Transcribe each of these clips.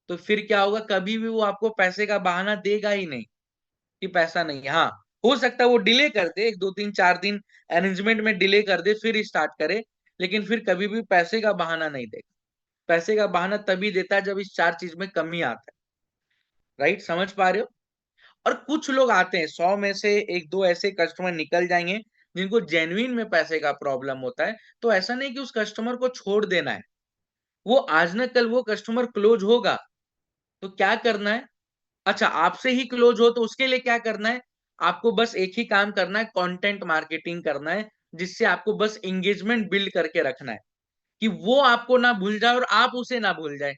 तो फिर क्या होगा, कभी भी वो आपको पैसे का बहाना देगा ही नहीं कि पैसा नहीं है। हाँ, हो सकता है वो डिले कर दे, 1 2 3 4 दिन अरेंजमेंट में डिले कर दे, फिर स्टार्ट करे, लेकिन फिर कभी भी पैसे का बहाना नहीं देगा। पैसे का बहाना तभी देता है जब इस 4 चीज में कमी आता है। राइट, समझ पा रहे हो? और कुछ लोग आते हैं, 100 में से 1 2 ऐसे कस्टमर निकल जाएंगे जिनको जेन्युइन में पैसे का प्रॉब्लम होता है। तो ऐसा नहीं कि उस कस्टमर को छोड़ देना है, वो आज न कल वो कस्टमर क्लोज होगा। तो क्या करना है? अच्छा, आपसे ही क्लोज हो तो उसके लिए क्या करना है? आपको बस एक ही काम करना है, कंटेंट मार्केटिंग करना है, जिससे आपको बस एंगेजमेंट बिल्ड करके रखना है कि वो आपको ना भूल जाए और आप उसे ना भूल जाए।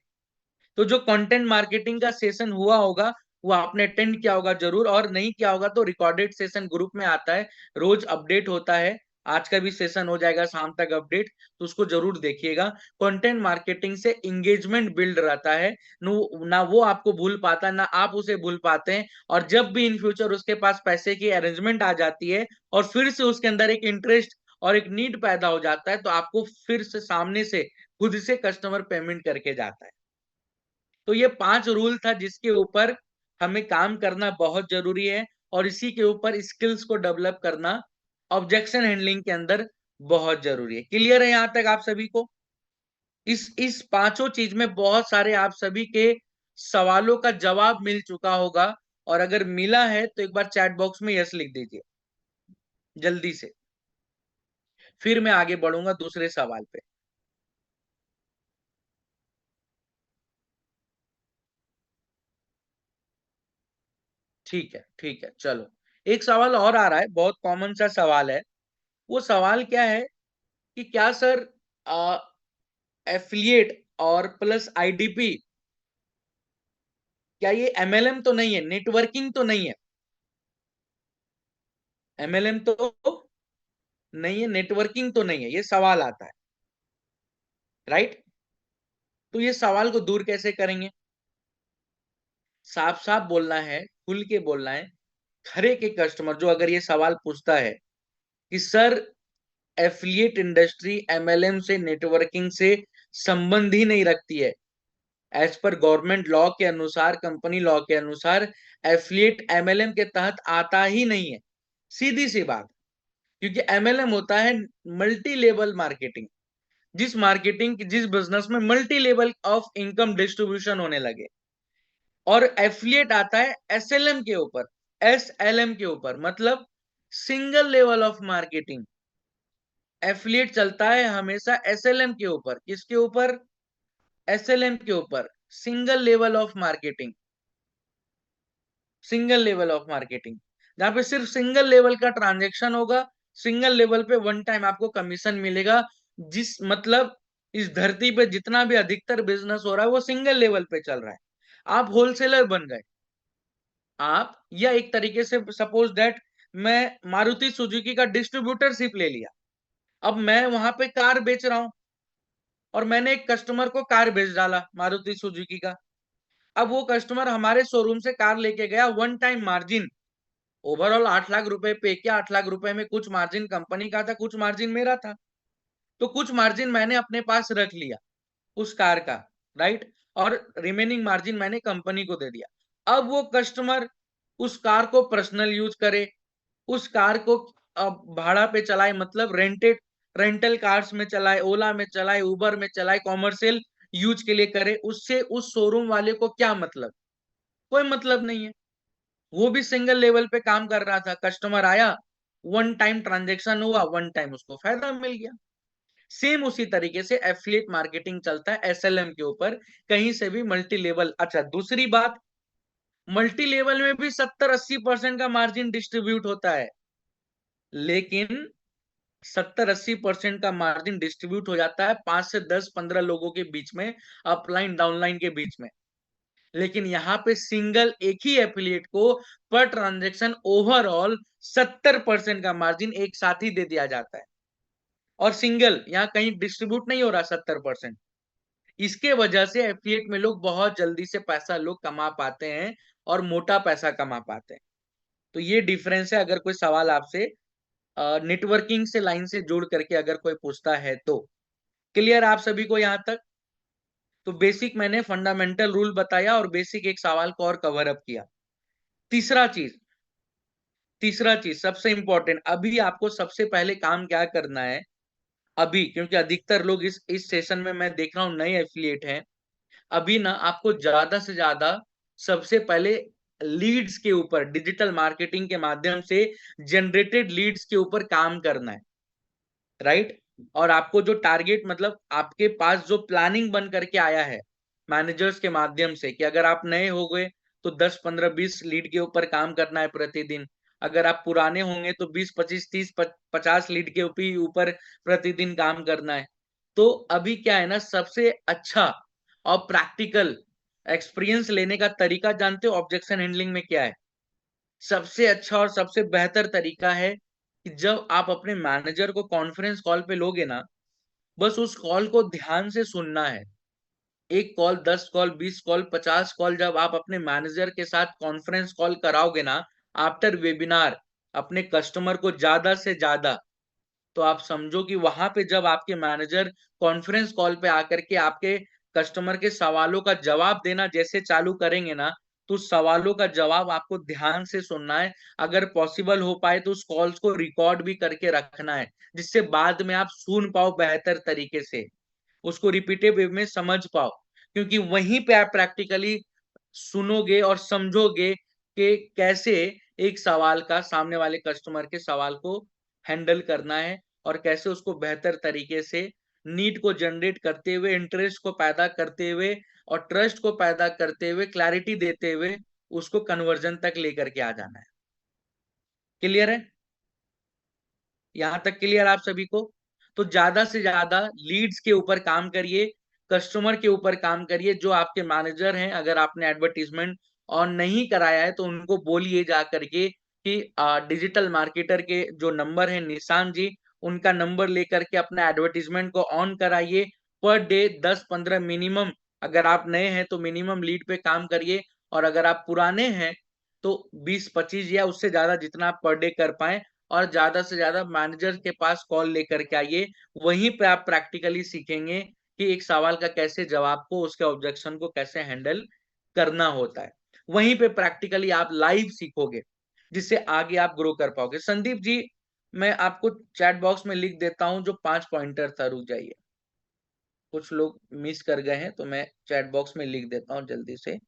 तो जो कंटेंट मार्केटिंग का सेशन हुआ होगा वो आपने अटेंड किया होगा जरूर, और नहीं किया होगा तो रिकॉर्डेड सेशन ग्रुप में आता है, रोज अपडेट होता है। आज का भी सेशन हो जाएगा शाम तक अपडेट, तो उसको जरूर देखिएगा। कंटेंट मार्केटिंग से एंगेजमेंट बिल्ड रहता है, ना वो आपको भूल पाता, ना आप उसे भूल पाते हैं। और जब भी इन फ्यूचर उसके पास पैसे की अरेंजमेंट आ जाती है और फिर से उसके अंदर एक इंटरेस्ट और एक नीड पैदा हो जाता है, तो आपको फिर से सामने से खुद से कस्टमर पेमेंट करके जाता है। तो ये 5 रूल था जिसके ऊपर हमें काम करना बहुत जरूरी है, और इसी के ऊपर स्किल्स को डेवलप करना ऑब्जेक्शन हैंडलिंग के अंदर बहुत जरूरी है। क्लियर है यहां तक आप सभी को? इस पांचों चीज में बहुत सारे आप सभी के सवालों का जवाब मिल चुका होगा, और अगर मिला है तो एक बार चैट बॉक्स में यस लिख दीजिए जल्दी से, फिर मैं आगे बढ़ूंगा दूसरे सवाल पे। ठीक है, चलो। एक सवाल और आ रहा है, बहुत कॉमन सा सवाल है। वो सवाल क्या है कि क्या सर, एफिलिएट और प्लस आईडीपी, क्या ये एमएलएम तो नहीं है, नेटवर्किंग तो नहीं है? एमएलएम तो नहीं है, नेटवर्किंग तो नहीं है, ये सवाल आता है। राइट? तो ये सवाल को दूर कैसे करेंगे? साफ साफ बोलना है, खुल के बोलना है। हर एक कस्टमर जो अगर ये सवाल पूछता है कि सर, एफिलिएट इंडस्ट्री एमएलएम से, नेटवर्किंग से संबंध ही नहीं रखती है, एज पर गवर्नमेंट लॉ के अनुसार, कंपनी लॉ के अनुसार एफिलिएट एमएलएम के तहत आता ही नहीं है। सीधी सी बात। क्योंकि एमएलएम होता है मल्टी लेवल मार्केटिंग, जिस बिजनेस में multi level of income distribution होने लगे। और एफिलिएट आता है एसएलएम के ऊपर, एसएलएम के ऊपर, मतलब single level of marketing. Affiliate चलता है हमेशा एसएलएम के ऊपर। किसके ऊपर? एसएलएम के ऊपर, single level of marketing. Single level of marketing, जहां पे सिर्फ सिंगल लेवल का ट्रांजेक्शन होगा, सिंगल लेवल पे वन टाइम आपको कमीशन मिलेगा। जिस मतलब इस धरती पे जितना भी अधिकतर बिजनेस हो रहा है वो सिंगल लेवल पे चल रहा है। आप होलसेलर बन गए, आप, या एक तरीके से सपोज दैट मैं मारुति सुजुकी का डिस्ट्रीब्यूटरशिप ले लिया, अब मैं वहां पे कार बेच रहा हूं, और मैंने एक कस्टमर को कार बेच डाला मारुति सुजुकी का। अब वो कस्टमर हमारे शोरूम से कार लेके गया, one time margin, overall 8 lakh रुपए पे किया, 8 लाख रुपए में कुछ मार्जिन कंपनी का था, कुछ मार्जिन मेरा था। तो कुछ मार्जिन मैंने अपने पास रख लिया उस कार का, राइट, और रिमेनिंग मार्जिन मैंने कंपनी को दे दिया। अब वो कस्टमर उस कार को पर्सनल यूज करे, उस कार को भाड़ा पे चलाए, मतलब रेंटल कार्स में चलाए, ओला में चलाए, उबर में चलाए, कॉमर्शियल यूज के लिए करे, उससे उस शोरूम वाले को क्या मतलब? कोई मतलब नहीं है। वो भी सिंगल लेवल पे काम कर रहा था, कस्टमर आया, वन टाइम ट्रांजेक्शन हुआ, वन टाइम उसको फायदा मिल गया। सेम उसी तरीके से एफिलिएट मार्केटिंग चलता है एसएलएम के ऊपर, कहीं से भी मल्टी लेवल। अच्छा, दूसरी बात, मल्टी लेवल में भी 70 80% का मार्जिन डिस्ट्रीब्यूट होता है, लेकिन 70 80% का मार्जिन डिस्ट्रीब्यूट हो जाता है 5 से 10 15 लोगों के बीच में, अपलाइन डाउनलाइन के बीच में। लेकिन यहाँ पे सिंगल एक ही एफिलिएट को पर ट्रांजेक्शन ओवरऑल 70% का मार्जिन एक साथ ही दे दिया जाता है, और सिंगल यहाँ कहीं डिस्ट्रीब्यूट नहीं हो रहा 70%। इसके वजह से एफिलिएट में लोग बहुत जल्दी से पैसा लोग कमा पाते हैं, और मोटा पैसा कमा पाते हैं। तो ये डिफरेंस है। अगर कोई सवाल आपसे नेटवर्किंग से लाइन से जोड़ करके अगर कोई पूछता है तो। क्लियर आप सभी को यहां तक? तो बेसिक मैंने फंडामेंटल रूल बताया और बेसिक एक सवाल को और कवर अप किया। तीसरा चीज तीसरा चीज सबसे इंपॉर्टेंट, अभी आपको सबसे पहले काम क्या करना है, अभी क्योंकि अधिकतर लोग इस सेशन में मैं देख रहा हूं नए एफिलिएट हैं, अभी ना आपको ज्यादा से ज्यादा सबसे पहले लीड्स के ऊपर, डिजिटल मार्केटिंग के माध्यम से जनरेटेड लीड्स के ऊपर काम करना है, राइट। और आपको जो टारगेट, मतलब आपके पास जो प्लानिंग बन करके आया है मैनेजर्स के माध्यम से कि अगर आप नए हो गए तो 10 15 20 लीड के ऊपर काम करना है प्रतिदिन, अगर आप पुराने होंगे तो 20 25 30 50 लीड के ऊपर प्रतिदिन काम करना है। तो अभी क्या है ना, सबसे अच्छा और प्रैक्टिकल एक्सपीरियंस लेने का तरीका जानते हो ऑब्जेक्शन हैंडलिंग में क्या है? सबसे अच्छा और सबसे बेहतर तरीका है कि जब आप अपने मैनेजर को कॉन्फ्रेंस कॉल पे लोगे ना, बस उस कॉल को ध्यान से सुनना है। एक कॉल, 10 कॉल, 20 कॉल, 50 कॉल जब आप अपने मैनेजर के साथ कॉन्फ्रेंस कॉल कराओगे ना आफ्टर वेबिनार अपने कस्टमर को ज्यादा से ज्यादा, तो आप समझो कि वहां पे जब आपके मैनेजर कॉन्फ्रेंस कॉल पे आकर के आपके कस्टमर के सवालों का जवाब देना जैसे चालू करेंगे ना, तो उस सवालों का जवाब आपको ध्यान से सुनना है। अगर पॉसिबल हो पाए तो उस कॉल्स को रिकॉर्ड भी करके रखना है, जिससे बाद में आप सुन पाओ बेहतर तरीके से, उसको रिपीटेड वे में समझ पाओ। क्योंकि वहीं पे आप प्रैक्टिकली सुनोगे और समझोगे कि कैसे एक सवाल का, सामने वाले कस्टमर के सवाल को हैंडल करना है और कैसे उसको बेहतर तरीके से नीड को जनरेट करते हुए, इंटरेस्ट को पैदा करते हुए और ट्रस्ट को पैदा करते हुए, क्लैरिटी देते हुए उसको कन्वर्जन तक लेकर के आ जाना है। क्लियर है? यहां तक क्लियर आप सभी को? तो ज्यादा से ज्यादा लीड्स के ऊपर काम करिए, कस्टमर के ऊपर काम करिए। जो आपके मैनेजर हैं, अगर आपने एडवर्टीजमेंट ऑन नहीं कराया है तो उनको बोलिए जा करके कि डिजिटल मार्केटर के जो नंबर है निशान जी, उनका नंबर लेकर के अपना एडवर्टीजमेंट को ऑन कराइए। पर डे 10 15 मिनिमम, अगर आप नए हैं तो मिनिमम लीड पे काम करिए, और अगर आप पुराने हैं तो 20 25 या उससे ज्यादा जितना आप पर डे कर पाए, और ज्यादा से ज्यादा मैनेजर के पास कॉल लेकर के आइए। वहीं पे आप प्रैक्टिकली सीखेंगे कि एक सवाल का कैसे जवाब को, उसके ऑब्जेक्शन को कैसे हैंडल करना होता है। वहीं पे प्रैक्टिकली आप लाइव सीखोगे, जिससे आगे आप ग्रो कर पाओगे। संदीप जी, मैं आपको चैट बॉक्स में लिख देता हूं जो 5 पॉइंटर था, रुक जाइए, कुछ लोग मिस कर गए हैं तो मैं चैट बॉक्स में लिख देता हूं जल्दी से।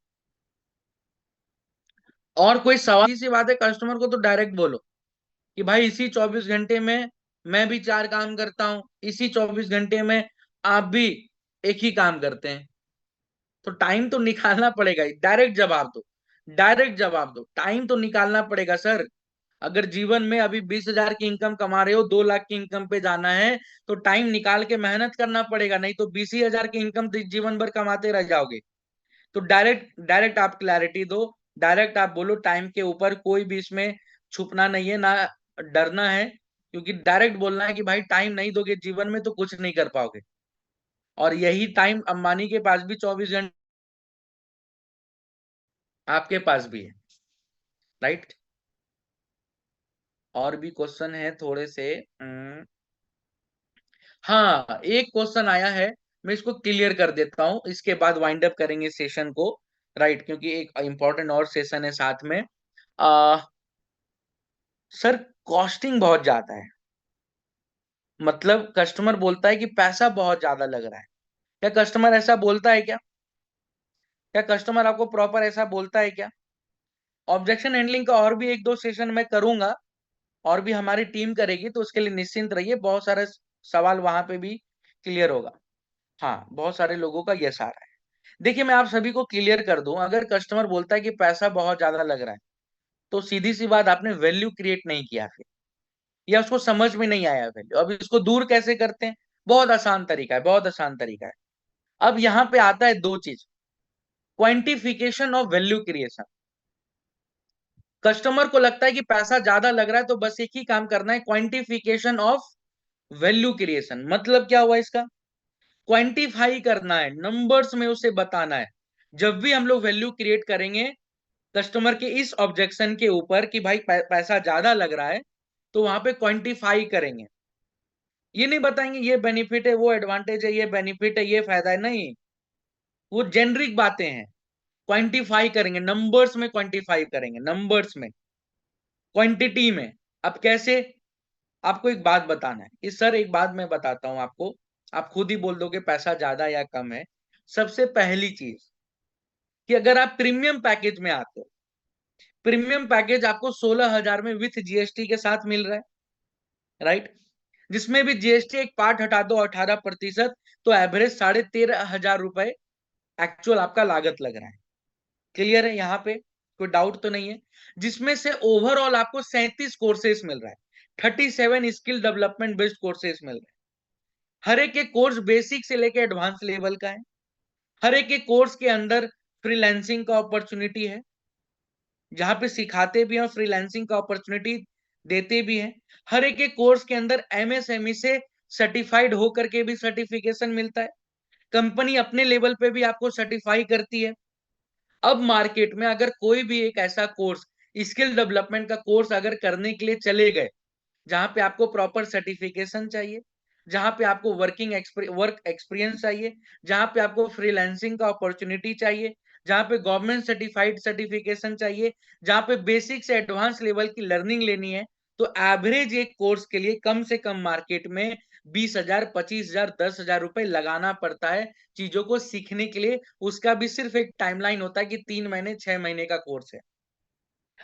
और कोई सवाल, सी बात है, कस्टमर को तो डायरेक्ट बोलो कि भाई इसी 24 घंटे में मैं भी 4 काम करता हूं, इसी 24 घंटे में आप भी एक ही काम करते हैं, तो टाइम तो निकालना पड़ेगा ही। डायरेक्ट जवाब दो, डायरेक्ट जवाब दो, टाइम तो निकालना पड़ेगा सर। अगर जीवन में अभी 20,000 की इनकम कमा रहे हो, 2 लाख की इनकम पे जाना है, तो टाइम निकाल के मेहनत करना पड़ेगा, नहीं तो 20,000 की इनकम जीवन भर कमाते रह जाओगे। तो डायरेक्ट डायरेक्ट आप क्लैरिटी दो, डायरेक्ट आप बोलो, टाइम के ऊपर कोई भी इसमें छुपना नहीं है ना, डरना है, क्योंकि डायरेक्ट बोलना है कि भाई टाइम नहीं दोगे जीवन में तो कुछ नहीं कर पाओगे। और यही टाइम अंबानी के पास भी 24 घंटे, आपके पास भी है, राइट। और भी क्वेश्चन है थोड़े से। हाँ, एक क्वेश्चन आया है, मैं इसको क्लियर कर देता हूं, इसके बाद वाइंड अप करेंगे सेशन को, राइट, क्योंकि एक इंपॉर्टेंट और सेशन है साथ में। आ, सर, कॉस्टिंग बहुत ज्यादा है, मतलब कस्टमर बोलता है कि पैसा बहुत ज्यादा लग रहा है। क्या कस्टमर ऐसा बोलता है क्या? क्या कस्टमर आपको प्रॉपर ऐसा बोलता है क्या? ऑब्जेक्शन हैंडलिंग का और भी 1 2 सेशन मैं करूंगा, और भी हमारी टीम करेगी, तो उसके लिए निश्चिंत रहिए, बहुत सारे सवाल वहां पे भी क्लियर होगा। हाँ, बहुत सारे लोगों का यस आ रहा है। देखिए, मैं आप सभी को क्लियर कर दूं, अगर कस्टमर बोलता है कि पैसा बहुत ज्यादा लग रहा है, तो सीधी सी बात, आपने वैल्यू क्रिएट नहीं किया फिर, या उसको समझ में नहीं आया वैल्यू। अब इसको दूर कैसे करते हैं? बहुत आसान तरीका है, बहुत आसान तरीका है। अब यहाँ पे आता है 2 चीज, quantification of value creation. Customer को लगता है कि पैसा ज्यादा लग रहा है, तो बस एक ही काम करना है, क्वांटिफिकेशन ऑफ वैल्यू क्रिएशन। मतलब क्या हुआ इसका? क्वांटिफाई करना है, नंबर्स में उसे बताना है। जब भी हम लोग वैल्यू क्रिएट करेंगे कस्टमर के इस ऑब्जेक्शन के ऊपर कि भाई पैसा ज्यादा लग रहा है, तो वहां पे क्वांटिफाई करेंगे। ये नहीं बताएंगे ये बेनिफिट है, वो एडवांटेज है, ये बेनिफिट है, ये फायदा है, नहीं। वो जेनरिक बातें हैं, क्वांटिफाई करेंगे, नंबर्स में क्वांटिफाई करेंगे, नंबर्स में, क्वांटिटी में। अब कैसे? आपको एक बात बताना है कि सर एक बात मैं बताता हूं आपको, आप खुद ही बोल दो कि पैसा ज्यादा या कम है। सबसे पहली चीज कि अगर आप प्रीमियम पैकेज में आते हो, प्रीमियम पैकेज आपको 16,000 में विथ जीएसटी के साथ मिल रहा है, राइट? जिसमें भी जीएसटी एक पार्ट हटा दो 18%, तो एवरेज 13,500 रुपए एक्चुअल आपका लागत लग रहा है। क्लियर है? यहाँ पे कोई डाउट तो नहीं है? जिसमें से ओवरऑल आपको 37 कोर्सेस मिल रहा है, 37 स्किल डेवलपमेंट बेस्ड कोर्सेस मिल रहे हैं। हर एक के कोर्स बेसिक से लेके एडवांस लेवल का है। हर एक के कोर्स के अंदर फ्रीलांसिंग का अपॉर्चुनिटी है, जहां पे सिखाते भी हैं और फ्रीलांसिंग का अपॉर्चुनिटी देते भी हैं। हर एक के कोर्स के अंदर एमएसएमई से सर्टिफाइड होकर के भी सर्टिफिकेशन मिलता है। कंपनी अपने लेवल पे भी आपको सर्टिफाई करती है। अब मार्केट में अगर कोई भी एक ऐसा कोर्स, स्किल डेवलपमेंट का कोर्स अगर करने के लिए चले गए, जहां पे आपको प्रॉपर सर्टिफिकेशन चाहिए, जहां पे आपको वर्क एक्सपीरियंस चाहिए, जहां पे आपको फ्रीलांसिंग का अपॉर्चुनिटी चाहिए, जहां पे गवर्नमेंट सर्टिफाइड सर्टिफिकेशन चाहिए, जहां पे बेसिक से एडवांस लेवल की लर्निंग लेनी है, तो एवरेज एक कोर्स के लिए कम से कम मार्केट में 20,000, 25,000, 10,000 रुपए लगाना पड़ता है चीजों को सीखने के लिए। उसका भी सिर्फ एक टाइमलाइन होता है कि 3 महीने 6 महीने का कोर्स है।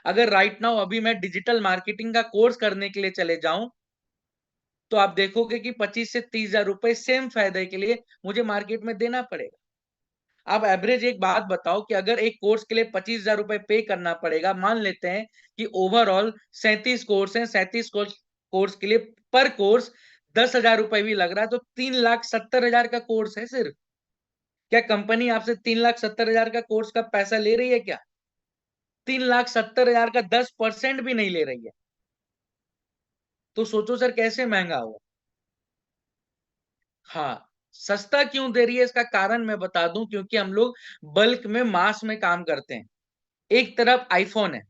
अगर राइट नाउ अभी मैं डिजिटल मार्केटिंग का कोर्स करने के लिए चले जाऊं, तो आप देखोगे कि 25 से 30,000 रुपए सेम फायदे के लिए मुझे मार्केट में देना पड़ेगा। आप एवरेज एक बात बताओ कि अगर एक कोर्स के लिए 25,000 रुपए पे करना पड़ेगा, मान लेते हैं कि ओवरऑल 37 कोर्स हैं, 37 कोर्स के लिए पर कोर्स 10,000 रुपए भी लग रहा है, तो 3,70,000 का कोर्स है सिर्फ। क्या कंपनी आपसे 3,70,000 का कोर्स का पैसा ले रही है क्या? 3,70,000 का 10% भी नहीं ले रही है। तो सोचो सर कैसे महंगा हुआ। हाँ, सस्ता क्यों दे रही है इसका कारण मैं बता दूं, क्योंकि हम लोग बल्क में मास में काम करते हैं। एक तरफ आईफोन है,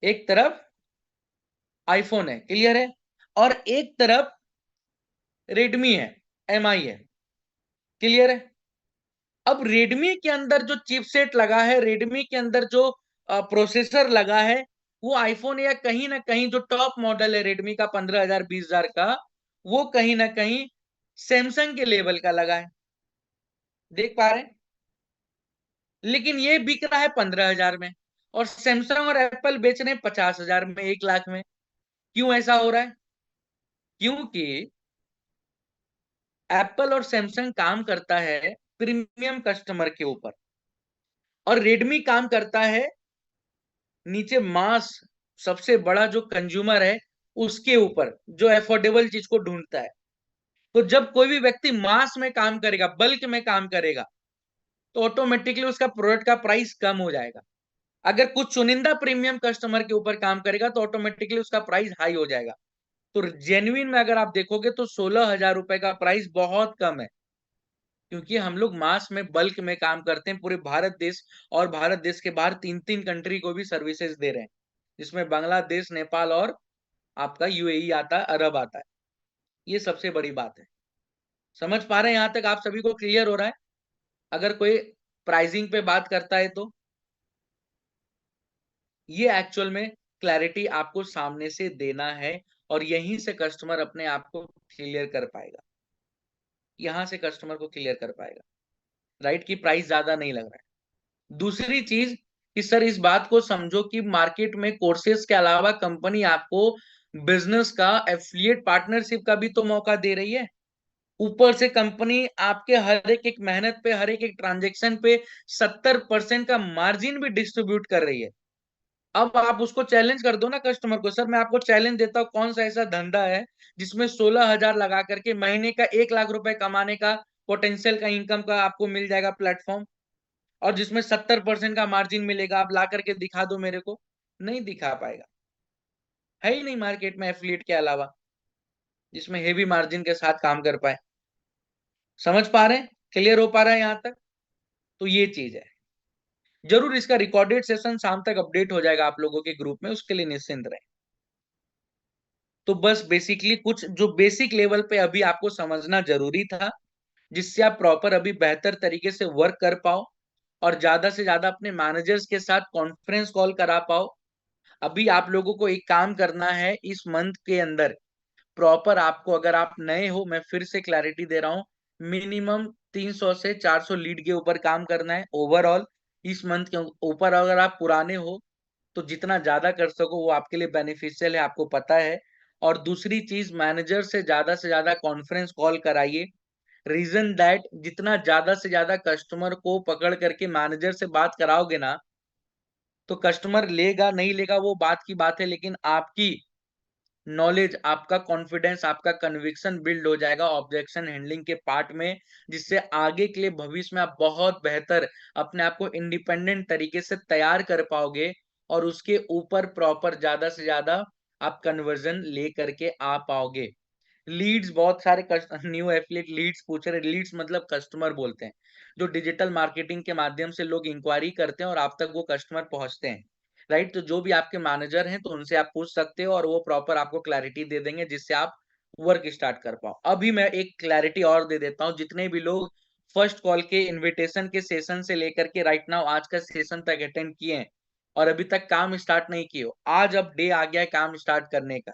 एक तरफ आईफोन है, क्लियर है? और एक तरफ रेडमी है, एमआई है, क्लियर है? अब रेडमी के अंदर जो चिपसेट लगा है, रेडमी के अंदर जो प्रोसेसर लगा है, वो आईफोन या कहीं ना कहीं जो टॉप मॉडल है रेडमी का 15,000 20,000 का, वो कहीं ना कहीं सैमसंग के लेवल का लगा है। देख पा रहे हैं? लेकिन ये बिक रहा है 15,000 में, और सैमसंग और एप्पल बेच रहे हैं 50,000 में, 1 लाख में। क्यों ऐसा हो रहा है? क्योंकि एप्पल और सैमसंग काम करता है प्रीमियम कस्टमर के ऊपर, और रेडमी काम करता है नीचे मास, सबसे बड़ा जो कंज्यूमर है उसके ऊपर, जो अफोर्डेबल चीज को ढूंढता है। तो जब कोई भी व्यक्ति मास में काम करेगा, बल्क में काम करेगा, तो ऑटोमेटिकली उसका प्रोडक्ट का प्राइस कम हो जाएगा। अगर कुछ चुनिंदा प्रीमियम कस्टमर के ऊपर काम करेगा, तो ऑटोमेटिकली उसका प्राइस हाई हो जाएगा। तो जेन्युइन में अगर आप देखोगे तो 16,000 रुपए का प्राइस बहुत कम है, क्योंकि हम लोग मास में बल्क में काम करते हैं पूरे भारत देश, और भारत देश के बाहर 3-3 कंट्री को भी सर्विसेज दे रहे हैं, जिसमें बांग्लादेश, नेपाल और आपका यूएई आता है, अरब आता है। ये सबसे बड़ी बात है। समझ पा रहे हैं? यहां तक आप सभी को क्लियर हो रहा है? अगर कोई प्राइसिंग पे बात करता है तो ये एक्चुअल में क्लैरिटी आपको सामने से देना है, और यहीं से कस्टमर अपने आप को क्लियर कर पाएगा, यहां से कस्टमर को क्लियर कर पाएगा, राइट? की प्राइस ज्यादा नहीं लग रहा है। दूसरी चीज कि सर इस बात को समझो कि मार्केट में कोर्सेज के अलावा कंपनी आपको बिजनेस का, एफिलिएट पार्टनरशिप का भी तो मौका दे रही है। ऊपर से कंपनी आपके हर एक एक मेहनत पे, हर एक एक ट्रांजेक्शन पे 70% का मार्जिन भी डिस्ट्रीब्यूट कर रही है। अब आप उसको चैलेंज कर दो ना कस्टमर को, सर मैं आपको चैलेंज देता हूँ, कौन सा ऐसा धंधा है जिसमें 16,000 लगा करके महीने का 1 लाख रुपए कमाने का पोटेंशियल का, इनकम का आपको मिल जाएगा प्लेटफॉर्म, और जिसमें 70% का मार्जिन मिलेगा। आप ला करके दिखा दो मेरे को, नहीं दिखा पाएगा। है ही नहीं मार्केट में एफिलिएट के अलावा जिसमें हेवी मार्जिन के साथ काम कर पाए। समझ पा रहे हैं? क्लियर हो पा रहा है यहां तक? तो ये चीज है। जरूर इसका रिकॉर्डेड सेशन शाम तक अपडेट हो जाएगा आप लोगों के ग्रुप में, उसके लिए निश्चिंत रहे। तो बस बेसिकली कुछ जो बेसिक लेवल पे अभी आपको समझना जरूरी था, जिससे आप प्रॉपर अभी बेहतर तरीके से वर्क कर पाओ और ज्यादा से ज्यादा अपने मैनेजर्स के साथ कॉन्फ्रेंस कॉल करा पाओ। अभी आप लोगों को एक काम करना है इस मंथ के अंदर, प्रॉपर आपको, अगर आप नए हो, मैं फिर से क्लैरिटी दे रहा हूँ, मिनिमम 300 से 400 लीड के ऊपर काम करना है ओवरऑल इस मंथ के ऊपर। अगर आप पुराने हो तो जितना ज्यादा कर सको वो आपके लिए बेनिफिशियल है, आपको पता है। और दूसरी चीज, मैनेजर से ज्यादा कॉन्फ्रेंस कॉल कराइए। रीजन दैट जितना ज्यादा से ज्यादा कस्टमर को पकड़ करके मैनेजर से बात कराओगे ना, तो कस्टमर लेगा नहीं लेगा वो बात की बात है, लेकिन आपकी नॉलेज, आपका कॉन्फिडेंस, आपका कन्विक्शन बिल्ड हो जाएगा ऑब्जेक्शन हैंडलिंग के पार्ट में, जिससे आगे के लिए भविष्य में आप बहुत बेहतर अपने आप को इंडिपेंडेंट तरीके से तैयार कर पाओगे और उसके ऊपर प्रॉपर ज्यादा से ज्यादा आप कन्वर्जन ले करके आ पाओगे। लीड्स, बहुत सारे न्यू एफिलिएट लीड्स पूछ रहे, लीड्स मतलब कस्टमर बोलते हैं, जो डिजिटल मार्केटिंग के माध्यम से लोग इंक्वायरी करते हैं और आप तक वो कस्टमर पहुंचते हैं, राइट। तो जो भी आपके मैनेजर हैं तो उनसे आप पूछ सकते हो और वो प्रॉपर आपको क्लैरिटी दे देंगे जिससे आप वर्क स्टार्ट कर पाओ। अभी मैं एक क्लैरिटी और दे देता हूँ, जितने भी लोग फर्स्ट कॉल के इनविटेशन के सेशन से लेकर के राइट नाउ आज का सेशन तक अटेंड किए हैं और अभी तक काम स्टार्ट नहीं किए हो, आज अब डे आ गया है काम स्टार्ट करने का।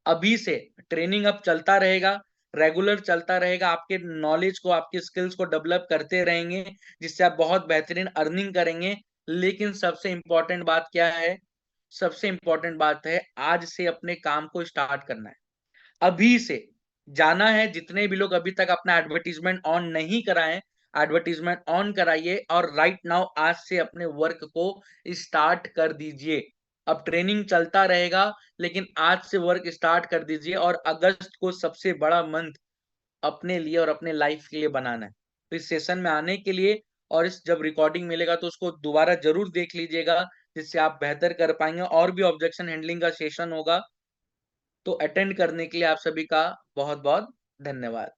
अभी से ट्रेनिंग अब चलता रहेगा, रेगुलर चलता रहेगा, आपके नॉलेज को, आपके स्किल्स को डेवलप करते रहेंगे, जिससे आप बहुत बेहतरीन अर्निंग करेंगे। लेकिन सबसे इंपॉर्टेंट बात क्या है? सबसे इंपॉर्टेंट बात है आज से अपने काम को स्टार्ट करना है, अभी से जाना है। जितने भी लोग अभी तक अपना एडवर्टीजमेंट ऑन नहीं कराए, एडवर्टीजमेंट ऑन कराइए और राइट नाउ आज से अपने वर्क को स्टार्ट कर दीजिए। अब ट्रेनिंग चलता रहेगा, लेकिन आज से वर्क स्टार्ट कर दीजिए और अगस्त को सबसे बड़ा मंथ अपने लिए और अपने लाइफ के लिए बनाना है। तो इस सेशन में आने के लिए और इस जब रिकॉर्डिंग मिलेगा तो उसको दोबारा जरूर देख लीजिएगा, जिससे आप बेहतर कर पाएंगे। और भी ऑब्जेक्शन हैंडलिंग का सेशन होगा, तो अटेंड करने के लिए आप सभी का बहुत बहुत धन्यवाद।